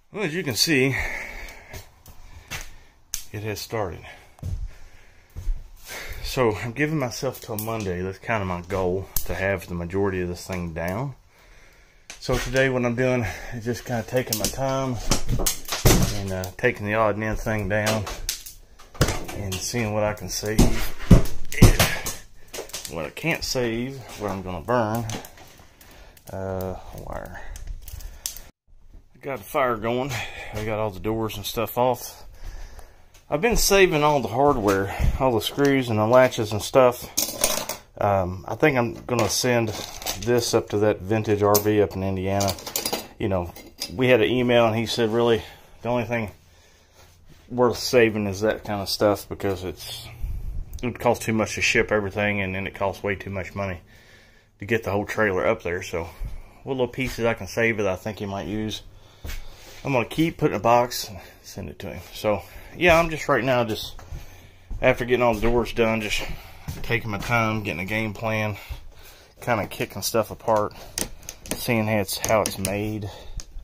Well, as you can see, it has started. So I'm giving myself till Monday. That's kind of my goal, to have the majority of this thing down. So today what I'm doing is just kind of taking my time and taking the odd and end thing down and seeing what I can save. And what I can't save, what I'm going to burn, wire. I got the fire going. I got all the doors and stuff off. I've been saving all the hardware, all the screws and the latches and stuff. I think I'm going to send this up to that vintage RV up in Indiana. You know, we had an email and he said really the only thing worth saving is that kind of stuff, because it would cost too much to ship everything, and then it costs way too much money to get the whole trailer up there. So what little pieces I can save that I think he might use, I'm going to keep, put in a box, and send it to him. So yeah, I'm just right now, just after getting all the doors done, just taking my time, getting a game plan, kind of kicking stuff apart, seeing how it's made.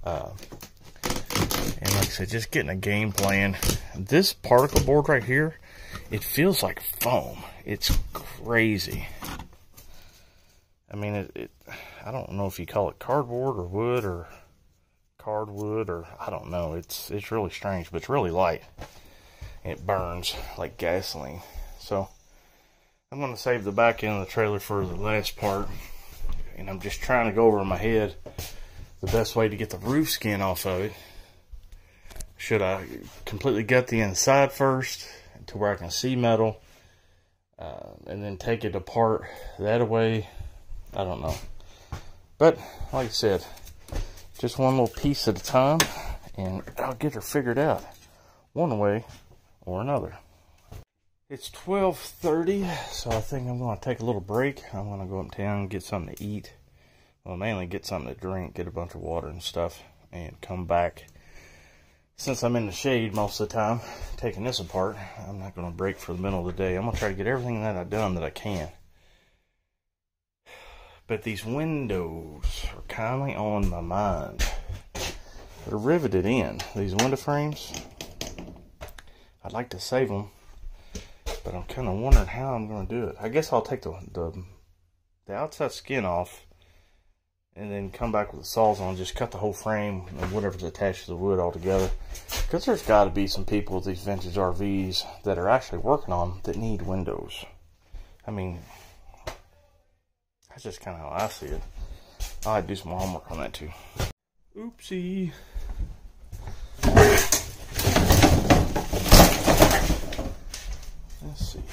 And like I said, just getting a game plan. This particle board right here, it feels like foam. It's crazy. I mean, I don't know if you call it cardboard or wood or cardwood, or I don't know. It's really strange, but it's really light. And it burns like gasoline. So I'm going to save the back end of the trailer for the last part. And I'm just trying to go over in my head the best way to get the roof skin off of it. Should I completely gut the inside first to where I can see metal, and then take it apart that way? I don't know. But like I said, just one little piece at a time, and I'll get her figured out one way or another. It's 12:30, so I think I'm going to take a little break. I'm going to go uptown and get something to eat. Well, mainly get something to drink, get a bunch of water and stuff, and come back. Since I'm in the shade most of the time, taking this apart, I'm not going to break for the middle of the day. I'm going to try to get everything that I've done that I can. But these windows are kind of on my mind. They're riveted in, these window frames. I'd like to save them, but I'm kind of wondering how I'm going to do it. I guess I'll take the outside skin off, and then come back with the saws on, just cut the whole frame and whatever's attached to the wood all together. Because there's got to be some people with these vintage RVs that are actually working on them that need windows. I mean, that's just kind of how I see it. I'll have to do some homework on that too. Oopsie. Let's see.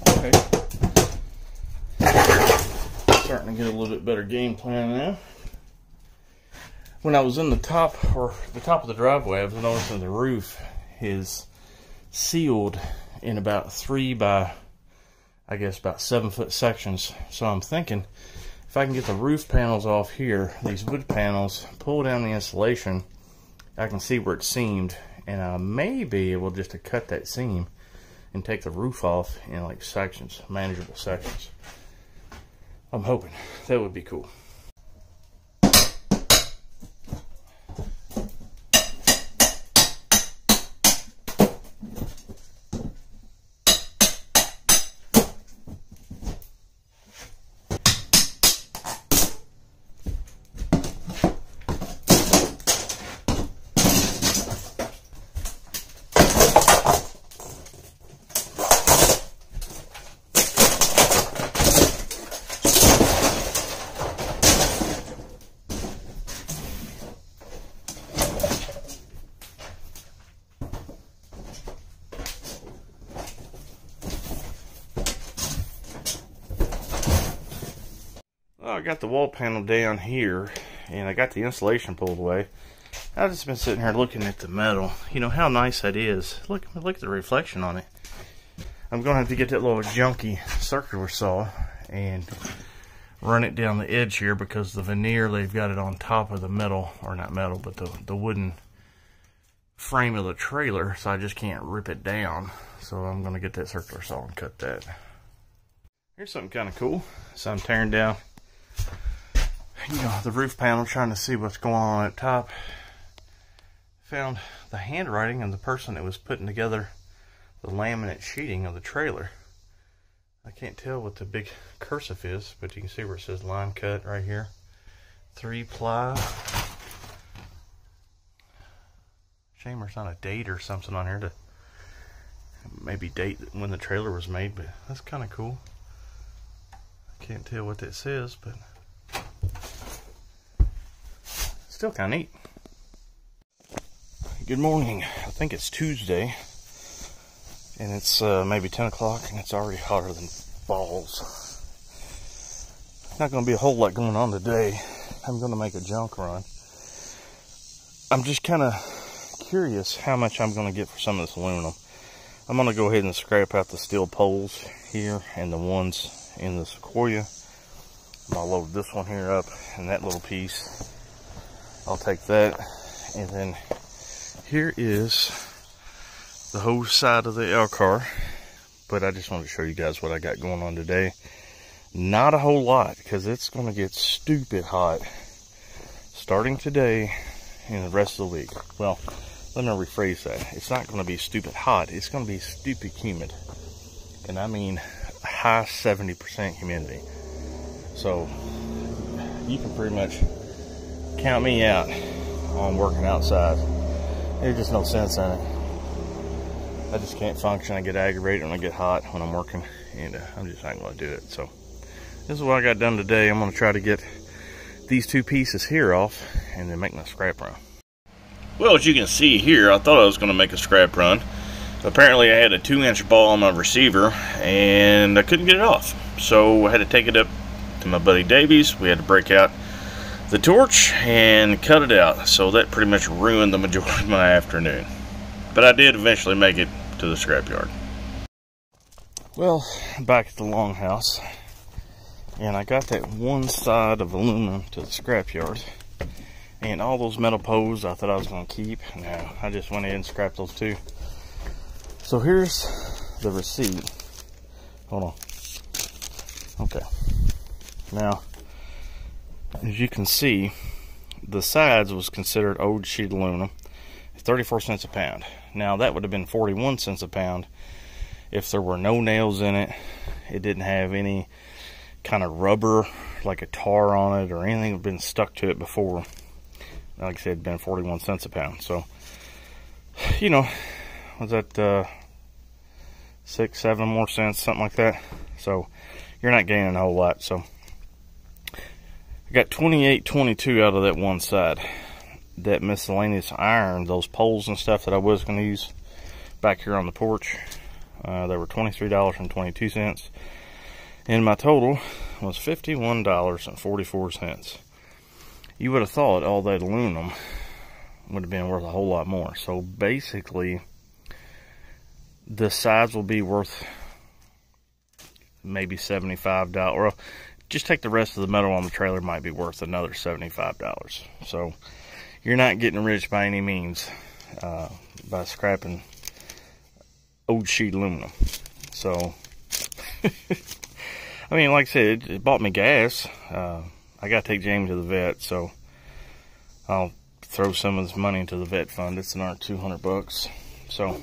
Okay. Starting to get a little bit better game plan now. When I was in the top of the driveway, I was noticing the roof is sealed in about 3 by, I guess, about 7 foot sections. So I'm thinking, if I can get the roof panels off here, these wood panels, pull down the insulation, I can see where it's seamed, and I may be able just to cut that seam and take the roof off in like sections, manageable sections. I'm hoping that would be cool. Well, I got the wall panel down here, and I got the insulation pulled away. I've just been sitting here looking at the metal. You know how nice that is. Look at the reflection on it. I'm going to have to get that little junky circular saw and run it down the edge here, because the veneer, they've got it on top of the metal, or not metal, but the wooden frame of the trailer, so I just can't rip it down. So I'm going to get that circular saw and cut that. Here's something kind of cool. So I'm tearing down, you know, the roof panel, trying to see what's going on at top. Found the handwriting of the person that was putting together the laminate sheeting of the trailer. I can't tell what the big cursive is, but you can see where it says line cut right here. 3-ply. Shame there's not a date or something on here to maybe date when the trailer was made, but that's kind of cool. I can't tell what that says, but still kind of neat. Good morning. I think it's Tuesday, and it's maybe 10 o'clock, and it's already hotter than balls. Not going to be a whole lot going on today. I'm going to make a junk run. I'm just kind of curious how much I'm going to get for some of this aluminum. I'm going to go ahead and scrap out the steel poles here and the ones in the Sequoia. I'll load this one here up and that little piece. I'll take that, and then here is the whole side of the Elcar. But I just wanted to show you guys what I got going on today. Not a whole lot, because it's going to get stupid hot starting today and the rest of the week. Well, let me rephrase that. It's not going to be stupid hot. It's going to be stupid humid. And I mean high 70% humidity. So you can pretty much count me out on working outside. There's just no sense in it. I just can't function. I get aggravated when I get hot when I'm working, and I'm just not going to do it. So this is what I got done today. I'm going to try to get these two pieces here off and then make my scrap run. Well, as you can see here, I thought I was going to make a scrap run. Apparently I had a 2-inch ball on my receiver and I couldn't get it off. So I had to take it up to my buddy Davies. We had to break out the torch and cut it out. So that pretty much ruined the majority of my afternoon. But I did eventually make it to the scrapyard. Well, back at the longhouse, and I got that one side of aluminum to the scrapyard, and all those metal poles I thought I was going to keep. No, I just went ahead and scrapped those too. So here's the receipt. Hold on. Okay. Now, as you can see, the sides was considered old sheet aluminum, 34 cents a pound. Now that would have been 41 cents a pound if there were no nails in it. It didn't have any kind of rubber like a tar on it or anything that had been stuck to it before. Like I said, it'd been 41 cents a pound. So, you know, was that 6, 7 more cents, something like that. So you're not gaining a whole lot. So I got 28.22 out of that one side. That miscellaneous iron, those poles and stuff that I was going to use back here on the porch, they were $23.22, and my total was $51.44. You would have thought all that aluminum would have been worth a whole lot more. So basically the sides will be worth maybe $75, or just take the rest of the metal on the trailer, might be worth another $75. So you're not getting rich by any means by scrapping old sheet aluminum. So, I mean, like I said, it bought me gas. I got to take Jamie to the vet, so I'll throw some of this money into the vet fund. It's another 200 bucks. So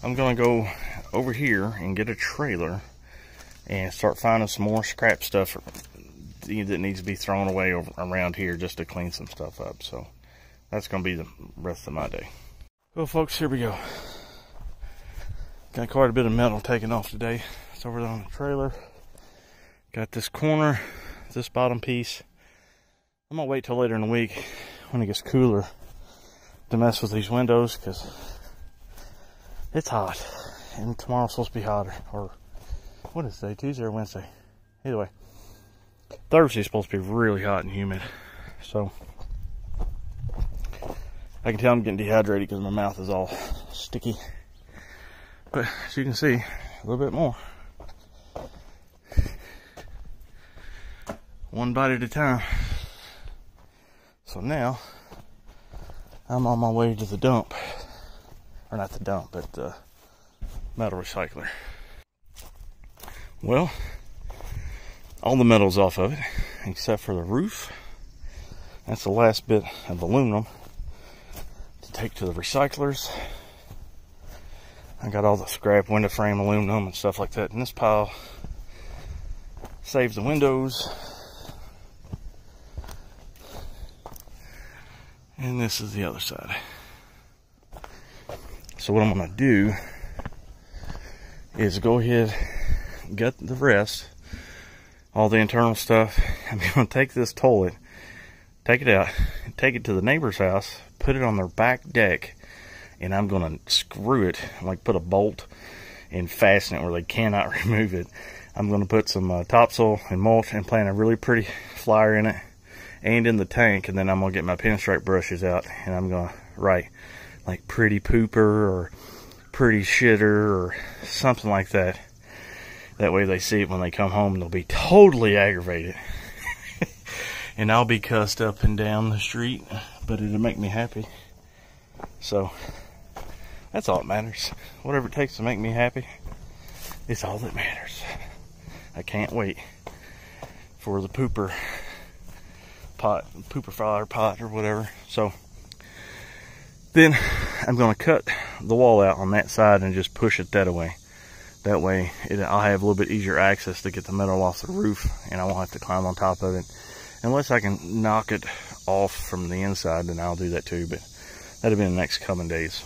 I'm going to go over here and get a trailer and start finding some more scrap stuff that needs to be thrown away around here just to clean some stuff up. So that's going to be the rest of my day. Well, folks, here we go. Got quite a bit of metal taken off today. It's over there on the trailer. Got this corner, this bottom piece. I'm going to wait till later in the week when it gets cooler to mess with these windows, because it's hot. And tomorrow's supposed to be hotter. Or, what is today, Tuesday or Wednesday? Either way. Thursday's supposed to be really hot and humid. So I can tell I'm getting dehydrated because my mouth is all sticky. But as you can see, a little bit more. One bite at a time. So now I'm on my way to the dump or not the dump, but the metal recycler. Well, all the metal's off of it, except for the roof. That's the last bit of aluminum to take to the recyclers. I got all the scrap window frame aluminum and stuff like that in this pile. Save the windows. And this is the other side. So what I'm going to do is go ahead, gut the rest, all the internal stuff. I'm going to take this toilet, take it out, take it to the neighbor's house, put it on their back deck, and I'm going to screw it, like put a bolt and fasten it where they cannot remove it. I'm going to put some topsoil and mulch and plant a really pretty flyer in it and in the tank, and then I'm going to get my pinstripe brushes out and I'm going to write like pretty pooper or pretty shitter or something like that. That way they see it when they come home and they'll be totally aggravated. And I'll be cussed up and down the street, but it'll make me happy. So that's all that matters. Whatever it takes to make me happy, it's all that matters. I can't wait for the pooper flower pot or whatever. So then I'm going to cut the wall out on that side and just push it that way. That way I'll have a little bit easier access to get the metal off the roof, and I won't have to climb on top of it. Unless I can knock it off from the inside, then I'll do that too, but that'll be in the next coming days.